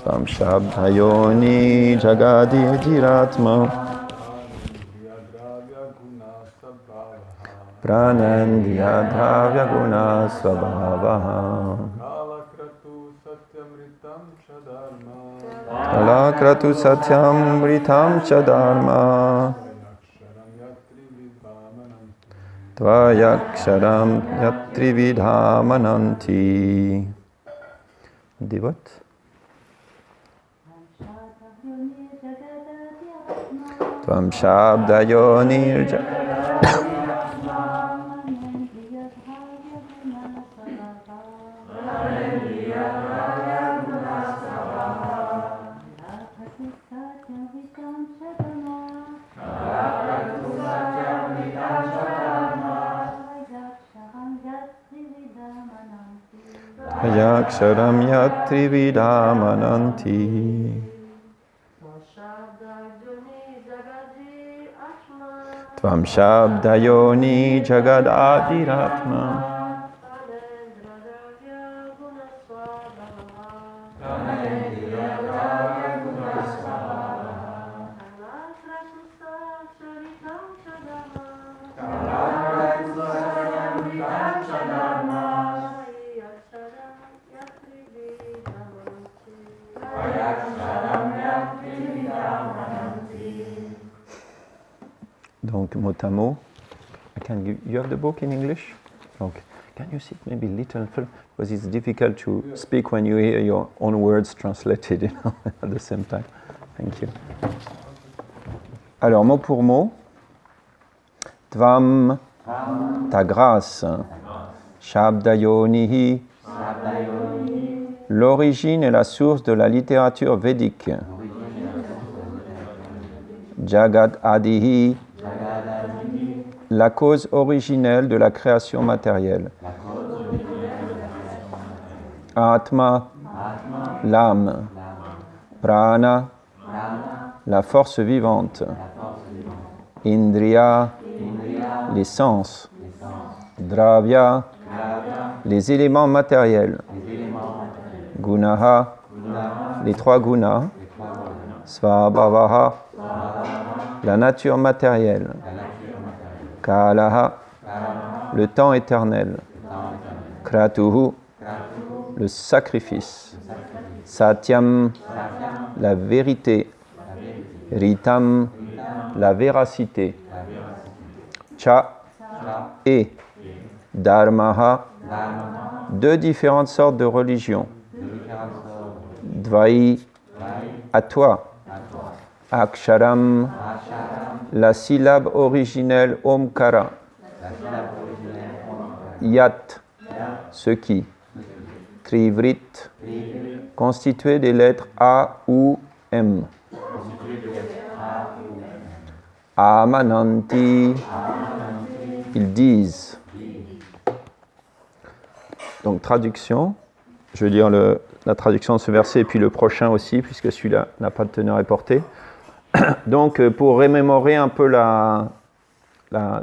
Tvam Shabdayoni Jagadiratma Pranandya Dravya Guna Svabhavaha Kalakratu Satyam Ritam Chadharma Tvayaksharam Yatrividhamananti. Dévote. Tvam Shabdayoni Yaksharam Yatrividhamananti. Tvam Shabdayoni Jagadiratma Donc, mot à mot, you have the book in English? Okay. Can you sit maybe a little further? Because it's difficult to speak when you hear your own words translated, at the same time. Thank you. Alors, mot pour mot. Tvam, ta grâce. Shabdayonihi, l'origine et la source de la littérature védique. Jagat Adihi, la cause originelle de la création matérielle. Atma, l'âme. Prana, la force vivante. Indriya, les sens. Dravya, les éléments matériels. Gunaha, les trois gunas. Svabhavaha, la nature matérielle. Kalaha, le temps éternel. Kratuhu, le sacrifice. Satyam, la vérité. Ritam, la véracité. Cha, et. Dharmaha, deux différentes sortes de religions. Dvai, à toi. Aksharam, la syllabe originelle Omkara. Yat, ce qui. Trivrit, constitué des lettres A ou M. Amananti, ils disent. Donc traduction, je veux dire la traduction de ce verset et puis le prochain aussi, puisque celui-là n'a pas de teneur et portée. Donc, pour remémorer un peu la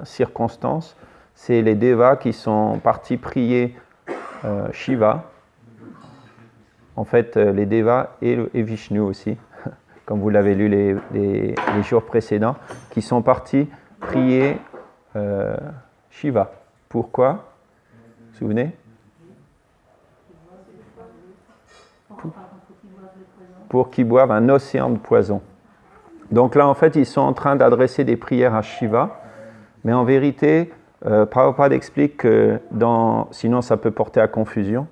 circonstance, c'est les Devas qui sont partis prier Shiva. En fait, les Devas et Vishnu aussi, comme vous l'avez lu les jours précédents, qui sont partis prier Shiva. Pourquoi? Vous vous souvenez? Pour qu'ils boivent un océan de poison. Donc là, en fait, ils sont en train d'adresser des prières à Shiva, mais en vérité, Prabhupada explique que sinon ça peut porter à confusion.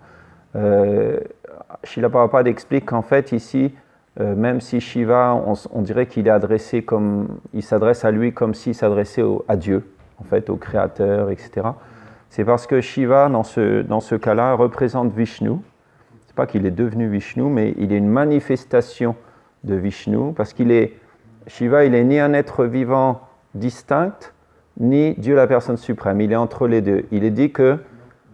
Srila Prabhupada explique qu'en fait, ici, même si Shiva, on dirait qu'il est adressé il s'adresse à lui comme s'il s'adressait à Dieu, en fait, au Créateur, etc. C'est parce que Shiva, dans ce cas-là, représente Vishnu. C'est pas qu'il est devenu Vishnu, mais il est une manifestation de Vishnu, parce Shiva, il n'est ni un être vivant distinct, ni Dieu la personne suprême. Il est entre les deux. Il est dit que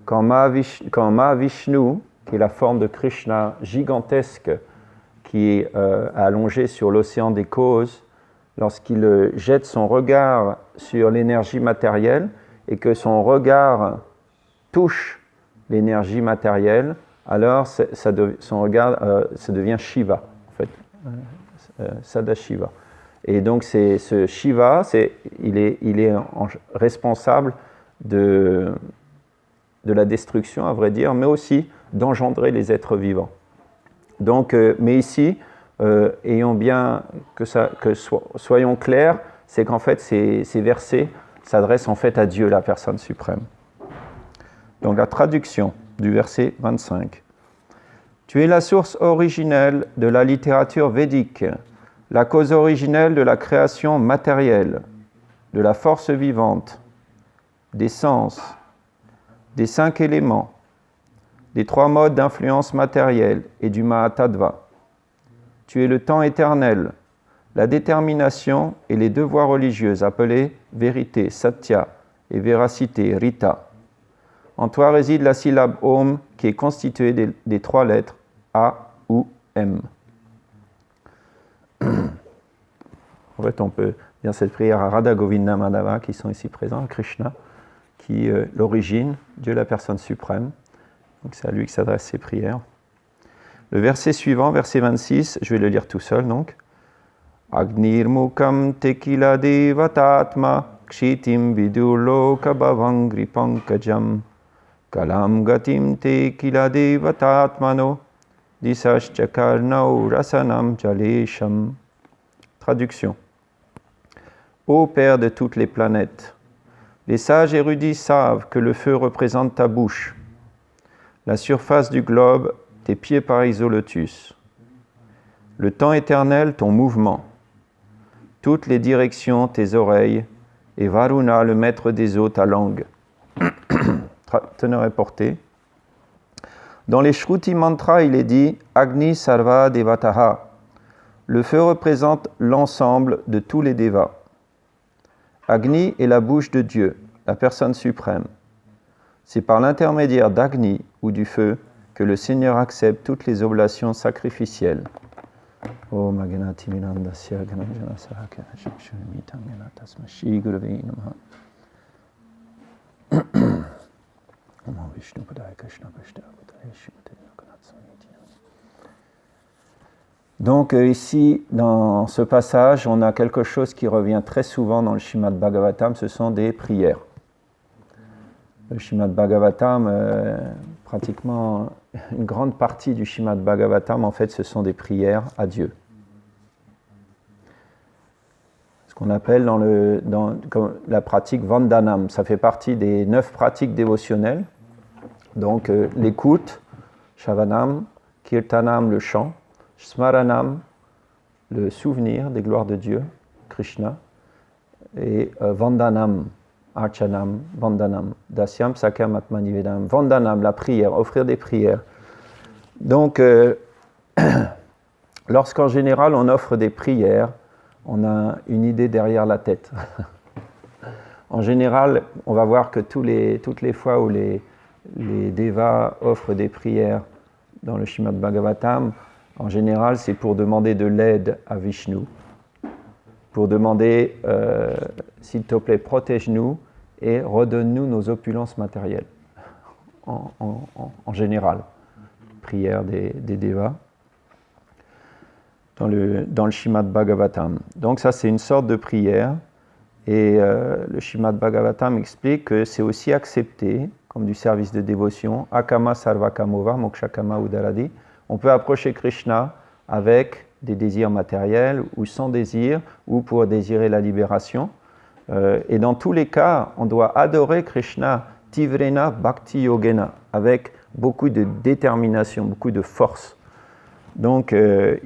quand Mahavishnu, qui est la forme de Krishna gigantesque, qui est allongée sur l'océan des causes, lorsqu'il jette son regard sur l'énergie matérielle et que son regard touche l'énergie matérielle, alors son regard ça devient Shiva, en fait, Sadashiva. Et donc ce Shiva, il est responsable de la destruction, à vrai dire, mais aussi d'engendrer les êtres vivants. Donc, mais ici, ayons bien soyons clairs, c'est qu'en fait ces versets s'adressent en fait à Dieu, la personne suprême. Donc la traduction du verset 25. Tu es la source originelle de la littérature védique, la cause originelle de la création matérielle, de la force vivante, des sens, des 5 éléments, des 3 modes d'influence matérielle et du Mahatattva. Tu es le temps éternel, la détermination et les devoirs religieux appelés vérité, satya, et véracité, rita. En toi réside la syllabe Om qui est constituée des 3 lettres A ou M. En fait, on peut dire cette prière à Radha Govinda Madhava qui sont ici présents, à Krishna, qui est l'origine, Dieu la personne suprême. Donc c'est à lui que s'adressent ces prières. Le verset suivant, verset 26, je vais le lire tout seul donc. Agnir mukam tekila devatatma kshitim vidurloka bhavangri pankajam kalam gatim tekila devatatmano disaschakarnau rasanam jalesham. Traduction. Ô Père de toutes les planètes, les sages érudits savent que le feu représente ta bouche, la surface du globe, tes pieds pareils au lotus, le temps éternel, ton mouvement, toutes les directions, tes oreilles, et Varuna, le maître des eaux, ta langue. Teneur et portée. Dans les Shruti mantras, il est dit Agni Sarva Devataha. Le feu représente l'ensemble de tous les devas. Agni est la bouche de Dieu, la personne suprême. C'est par l'intermédiaire d'Agni ou du feu que le Seigneur accepte toutes les oblations sacrificielles. Om Maganati Minandasya Ganajana Saraka Shikshuni Tangana Tasmashi Gurave Namaha. Om Vishnu Padaya Krishna Prishta Avadare Shimate Lokanat Samiti. Donc ici, dans ce passage, on a quelque chose qui revient très souvent dans le Srimad Bhagavatam, ce sont des prières. Le Srimad Bhagavatam, pratiquement une grande partie du Srimad Bhagavatam, en fait, ce sont des prières à Dieu. Ce qu'on appelle dans la pratique Vandanam, ça fait partie des 9 pratiques dévotionnelles. Donc l'écoute, Shavanam, Kirtanam, le chant, Smaranam, le souvenir des gloires de Dieu, Krishna, et Vandanam, Archanam, Vandanam, Dasyam, Sakyam, Atmanivedam, Vandanam, la prière, offrir des prières. Donc, lorsqu'en général on offre des prières, on a une idée derrière la tête. En général, on va voir que toutes les fois où les devas offrent des prières dans le Srimad Bhagavatam, en général, c'est pour demander de l'aide à Vishnu, pour demander, s'il te plaît, protège-nous et redonne-nous nos opulences matérielles, en général. Prière des devas dans le Srimad Bhagavatam. Donc ça, c'est une sorte de prière, et le Srimad Bhagavatam explique que c'est aussi accepté comme du service de dévotion, Akama Sarvakamova, Mokshakama Udaradi. On peut approcher Krishna avec des désirs matériels ou sans désir, ou pour désirer la libération. Et dans tous les cas, on doit adorer Krishna Tivrena Bhakti Yogena, avec beaucoup de détermination, beaucoup de force. Donc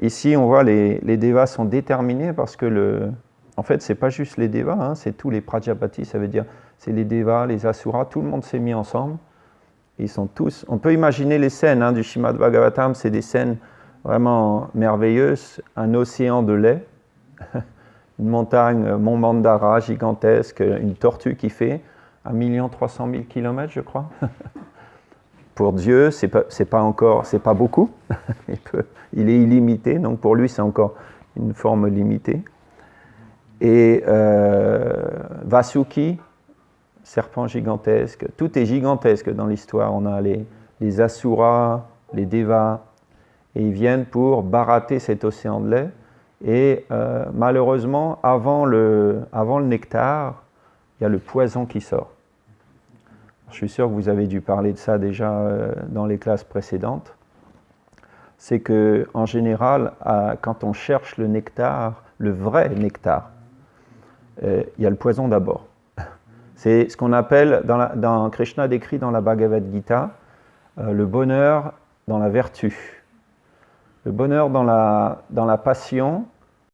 ici, on voit les devas sont déterminés parce que en fait, c'est pas juste les devas, hein, c'est tous les Prajapatis, ça veut dire c'est les devas, les asuras, tout le monde s'est mis ensemble. Ils sont tous. On peut imaginer les scènes du Srimad Bhagavatam, c'est des scènes vraiment merveilleuses, un océan de lait, une montagne, Mont Mandara gigantesque, une tortue qui fait 1 300 000 km, je crois. Pour Dieu, c'est pas beaucoup. Il est illimité, donc pour lui, c'est encore une forme limitée. Et Vasuki, serpent gigantesque, tout est gigantesque dans l'histoire. On a les Asuras, les devas, et ils viennent pour barater cet océan de lait. Et malheureusement, avant le nectar, il y a le poison qui sort. Je suis sûr que vous avez dû parler de ça déjà dans les classes précédentes. C'est qu'en général, quand on cherche le nectar, le vrai nectar, il y a le poison d'abord. C'est ce qu'on appelle, Krishna décrit dans la Bhagavad Gita, le bonheur dans la vertu. Le bonheur dans la passion,